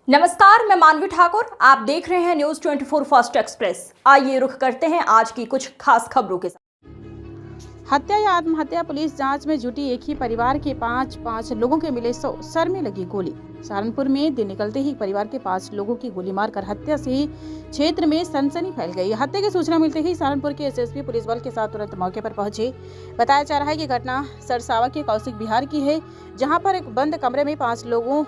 नमस्कार, मैं मानवी ठाकुर। आप देख रहे हैं न्यूज 24 फास्ट एक्सप्रेस। आइए रुख करते हैं आज की कुछ खास खबरों के साथ। हत्या या आत्महत्या, पुलिस जांच में जुटी एक ही परिवार के पांच लोगों के मिले 100, सर में लगी गोली। सहारनपुर में दिन निकलते ही परिवार के 5 लोगों की गोली मारकर हत्या से क्षेत्र में सनसनी फैल गई। हत्या की सूचना मिलते ही सहारनपुर के एसएसपी पुलिस बल के साथ तुरंत मौके पर पहुंचे। बताया जा रहा है कि घटना सरसावा के कौशिक बिहार की है, जहां पर एक बंद कमरे में 5 लोगों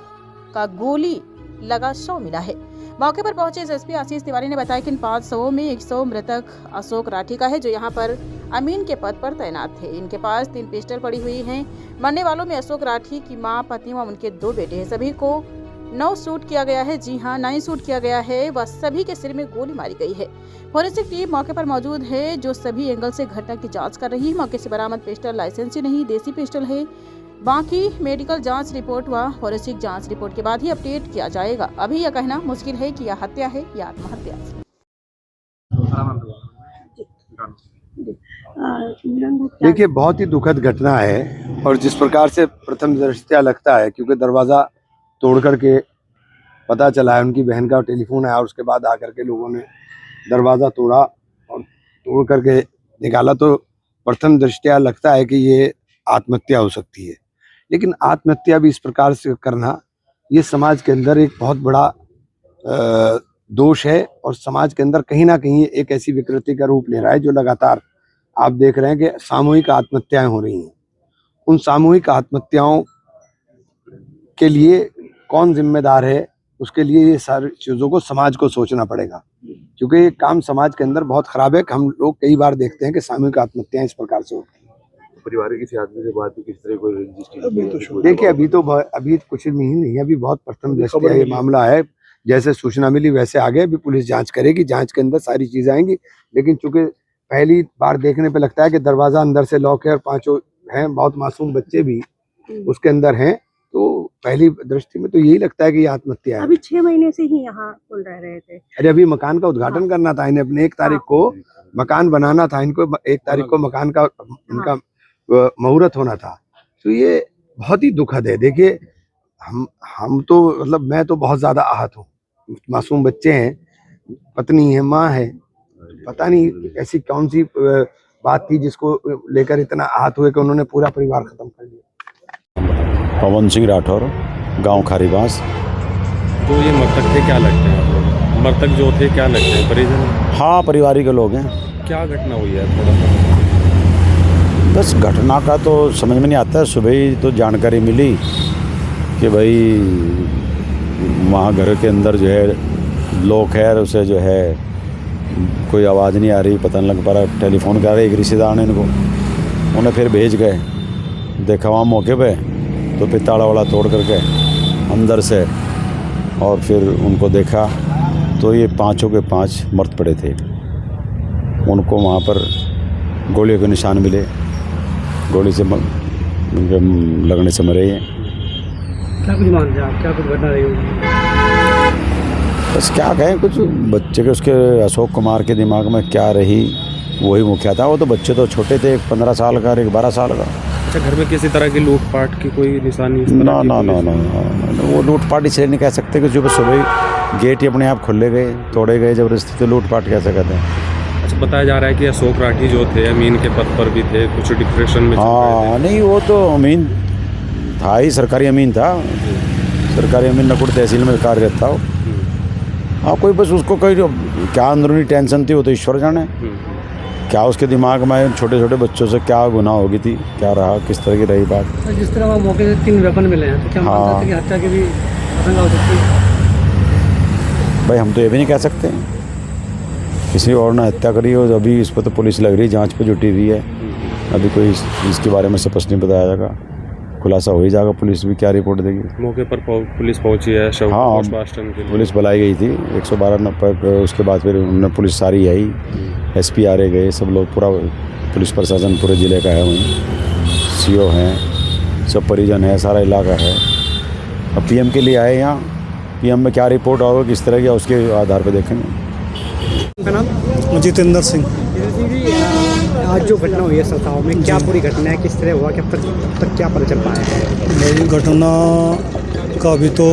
का गोली लगा शव मिला है। मौके पर पहुंचे एसएसपी आशीष तिवारी ने बताया कि इन 500 में 100 मृतक अशोक राठी का है, जो यहां पर अमीन के पद पर तैनात थे। इनके पास 3 पिस्टल पड़ी हुई हैं। मरने वालों में अशोक राठी की मां, पत्नी व उनके 2 बेटे हैं। सभी को 9 शूट किया गया है। जी हां, 9 शूट किया गया है व सभी के सिर में गोली मारी गई है। फोरेंसिक टीम मौके पर मौजूद है, जो सभी एंगल से घटना की जाँच कर रही है। मौके से बरामद पिस्टल लाइसेंसी नहीं, देसी पिस्टल है। बाकी मेडिकल जांच रिपोर्ट व फोरेंसिक जांच रिपोर्ट के बाद ही अपडेट किया जाएगा। अभी यह कहना मुश्किल है कि यह हत्या है या आत्महत्या। देखिए, बहुत ही दुखद घटना है और जिस प्रकार से प्रथम दृष्टया लगता है, क्योंकि दरवाज़ा तोड़ करके पता चला है, उनकी बहन का टेलीफोन आया और उसके बाद आकर के लोगों ने दरवाज़ा तोड़ा और तोड़ करके निकाला, तो प्रथम दृष्टया लगता है कि ये आत्महत्या हो सकती है। लेकिन आत्महत्या भी इस प्रकार से करना, ये समाज के अंदर एक बहुत बड़ा दोष है और समाज के अंदर कहीं ना कहीं एक ऐसी विकृति का रूप ले रहा है जो लगातार आप देख रहे हैं कि सामूहिक आत्महत्याएं हो रही हैं। उन सामूहिक आत्महत्याओं के लिए कौन जिम्मेदार है, उसके लिए ये सारी चीज़ों को समाज को सोचना पड़ेगा, क्योंकि ये काम समाज के अंदर बहुत खराब है। हम लोग कई बार देखते हैं कि सामूहिक आत्महत्याएं इस प्रकार से होती हैं। परिवार की किसी आदमी से बात किस तरह कोई देखिए, अभी कुछ नहीं, अभी बहुत प्रथम दृष्टया ये मामला है। जैसे सूचना मिली वैसे आगे अभी पुलिस जांच करेगी, जांच के अंदर सारी चीजें आएंगी। लेकिन चूंकि पहली बार देखने पे लगता है कि दरवाजा अंदर से लॉक है और 5 हैं, बहुत मासूम बच्चे भी उसके अंदर हैं, तो पहली दृष्टि में तो यही लगता है कि ये आत्महत्या है। अभी 6 महीने से ही यहाँ कुल रह रहे थे। अरे अभी मकान का उद्घाटन करना था इन्हें, अपने 1 तारीख को मकान बनाना था इनको, 1 तारीख को मकान का इनका मुहूर्त होना था। तो ये बहुत ही दुखद है। देखिए, हम तो मतलब मैं तो बहुत ज्यादा आहत हूँ। मासूम बच्चे हैं, पत्नी है, माँ है, पता नहीं ऐसी कौन सी बात थी जिसको लेकर इतना आहत हुए कि उन्होंने पूरा परिवार खत्म कर दिया। पवन सिंह राठौर, गांव खारीबास। तो ये मृतक थे, क्या लगते हैं आप लोग? मृतक जो थे क्या लगते हैं, परिजन? हाँ, परिवार के लोग हैं। क्या घटना हुई है थोड़ा सा? बस घटना का तो समझ में नहीं आता है। सुबह ही तो जानकारी मिली कि भाई वहाँ घर के अंदर जो है लॉक है, उसे जो है कोई आवाज़ नहीं आ रही, पता नहीं लग पा रहा। टेलीफोन कर रहे एक रिश्तेदार ने इनको, उन्हें फिर भेज गए। देखा वहाँ मौके पे तो फिर ताला वाला तोड़ करके अंदर से, और फिर उनको देखा तो ये 5 के 5 मर्द पड़े थे। उनको वहाँ पर गोलियों के निशान मिले, गोली से लगने से मरे हैं। क्या कुछ मान रहे आप, क्या कुछ घटना रही होगी? बस क्या कहें, कुछ बच्चे के उसके अशोक कुमार के दिमाग में क्या रही वही मुख्य था। वो तो बच्चे तो छोटे थे, एक 15 साल का और एक 12 साल का। अच्छा, घर में किसी तरह की लूटपाट की कोई निशानी? ना, वो लूटपाट इसलिए नहीं कह सकते कि जो सुबह गेट ही अपने आप खुले गए, तोड़े गए जबरदस्ती, तो लूटपाट कैसे कहते हैं। अच्छा, बताया जा रहा है कि अशोक राठी जो थे अमीन के पद पर भी थे, कुछ डिप्रेशन में। हाँ, नहीं, वो तो अमीन था ही, सरकारी अमीन था। सरकारी अमीन नकुड़ तहसील में कार्यरत था। हाँ, कोई बस उसको कोई क्या अंदरूनी टेंशन थी वो तो ईश्वर जाने। क्या उसके दिमाग में छोटे छोटे बच्चों से क्या गुनाह होगी थी, क्या रहा, किस तरह की रही बात। जिस तरह वहाँ मौके से 3 वेपन मिले हैं, तो क्या मानते थे कि हत्या की भी आशंका हो सकती है? भाई, हम तो ये भी नहीं कह सकते किसी और ने हत्या करी हो। अभी इस पर तो पुलिस लग रही है, जांच पे जुटी हुई है। अभी कोई इसके बारे में स्पष्ट नहीं बताया जाएगा, खुलासा हो ही जाएगा। पुलिस भी क्या रिपोर्ट देगी। मौके पर पुलिस पहुंची है, शव पोस्टमार्टम के लिए पुलिस बुलाई गई थी 112 पर। उसके बाद फिर उन्होंने पुलिस सारी आई, SP आ रहे गए, सब लोग, पूरा पुलिस प्रशासन पूरे ज़िले का है। वहीं CO हैं, सब परिजन है, सारा इलाका है। अब PM के लिए आए यहाँ। PM में क्या रिपोर्ट आओगे, किस तरह की, उसके आधार पर देखेंगे। जितेंद्र सिंह। आज जो घटना हुई है सरसावा में, क्या पूरी घटना है, किस तरह हुआ, क्या तक क्या पता चल पाया है? घटना का अभी तो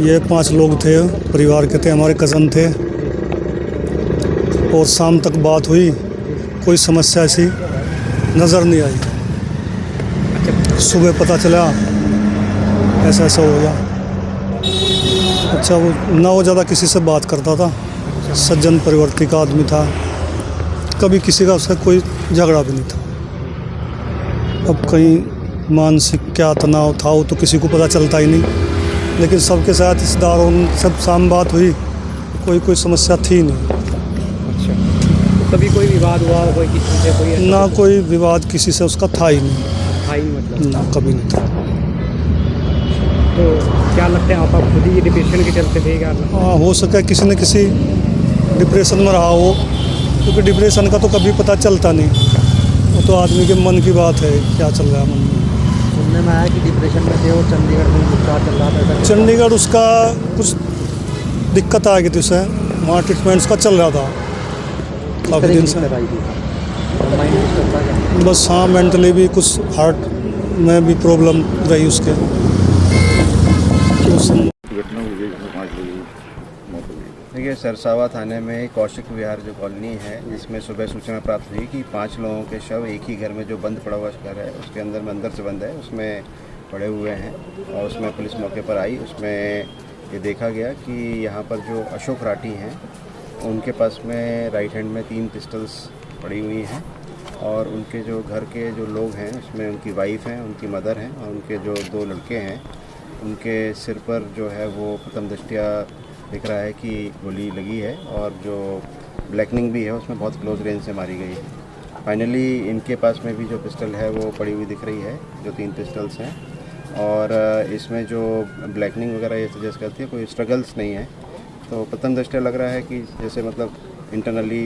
ये 5 लोग थे, परिवार के थे, हमारे कज़न थे। और शाम तक बात हुई, कोई समस्या ऐसी नज़र नहीं आई। सुबह पता चला ऐसा ऐसा हो गया। अच्छा, वो ना वो ज़्यादा किसी से बात करता था, सज्जन परिवर्ती का आदमी था, कभी किसी का उसका कोई झगड़ा भी नहीं था। अब कहीं मानसिक क्या तनाव था वो तो किसी को पता चलता ही नहीं, लेकिन सबके साथ रिश्तेदारों सब शाम बात हुई, कोई समस्या थी नहीं। अच्छा, तो कभी कोई विवाद हुआ, कोई किसी से कोई ऐसा ना कोई विवाद किसी से उसका था ही नहीं, था ही नहीं मतलब? ना कभी नहीं था। तो क्या लगता है आप खुद ही डिप्रेशन के चलते थे क्या? हाँ, हो सके किसी न किसी डिप्रेशन में रहा हो, क्योंकि डिप्रेशन का तो कभी पता चलता नहीं, वो तो आदमी के मन की बात है, क्या चल रहा है मन में। सुनने में आया कि डिप्रेशन में थे और चंडीगढ़ में उपचार चल रहा था। चंडीगढ़ उसका कुछ दिक्कत आ गई थी उसे, वहाँ ट्रीटमेंट उसका चल रहा था काफ़ी दिन से। बस हाँ, मेंटली भी कुछ हार्ट में भी प्रॉब्लम रही उसके। देखिए, सरसावा थाने में कौशिक विहार जो कॉलोनी है, जिसमें सुबह सूचना प्राप्त हुई कि 5 लोगों के शव एक ही घर में, जो बंद पड़ा हुआ घर है उसके अंदर से बंद है, उसमें पड़े हुए हैं। और उसमें पुलिस मौके पर आई। उसमें ये देखा गया कि यहाँ पर जो अशोक राठी हैं, उनके पास में राइट हैंड में 3 पिस्टल्स पड़ी हुई हैं। और उनके जो घर के जो लोग हैं, उसमें उनकी वाइफ हैं, उनकी मदर हैं, और उनके जो 2 लड़के हैं, उनके सिर पर जो है वो प्रथम दृष्टया दिख रहा है कि गोली लगी है, और जो ब्लैकनिंग भी है उसमें बहुत क्लोज रेंज से मारी गई है। फाइनली इनके पास में भी जो पिस्टल है वो पड़ी हुई दिख रही है, जो 3 पिस्टल्स हैं। और इसमें जो ब्लैकनिंग वगैरह ये सजेस्ट करती है, कोई स्ट्रगल्स नहीं है। तो प्रथम दृष्टया लग रहा है कि जैसे मतलब इंटरनली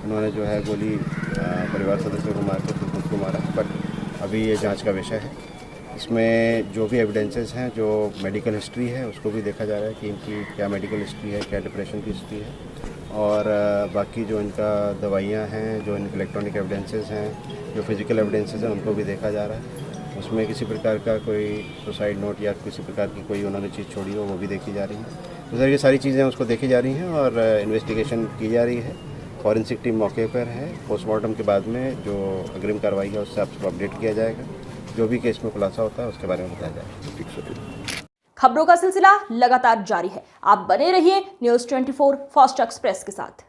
उन्होंने जो है गोली परिवार सदस्यों को मार के खुद को मारा। बट अभी ये जांच का विषय है। इसमें जो भी एविडेंसेस हैं, जो मेडिकल हिस्ट्री है, उसको भी देखा जा रहा है कि इनकी क्या मेडिकल हिस्ट्री है, क्या डिप्रेशन की हिस्ट्री है। और बाकी जो इनका दवाइयाँ हैं, जो इनके इलेक्ट्रॉनिक एविडेंसेस हैं, जो फिज़िकल एविडेंसेस हैं, उनको भी देखा जा रहा है। उसमें किसी प्रकार का कोई सुसाइड नोट या किसी प्रकार की कोई उन्होंने चीज़ छोड़ी हो, वो भी देखी जा रही है। तो सर, ये सारी चीज़ें उसको देखी जा रही हैं और इन्वेस्टिगेशन की जा रही है। फॉरेंसिक टीम मौके पर है। पोस्टमार्टम के बाद में जो अग्रिम कार्रवाई है उससे आपको अपडेट किया जाएगा। जो भी केस में खुलासा होता है उसके बारे में बताया जाएगा। खबरों का सिलसिला लगातार जारी है। आप बने रहिए न्यूज़ 24 फास्ट एक्सप्रेस के साथ।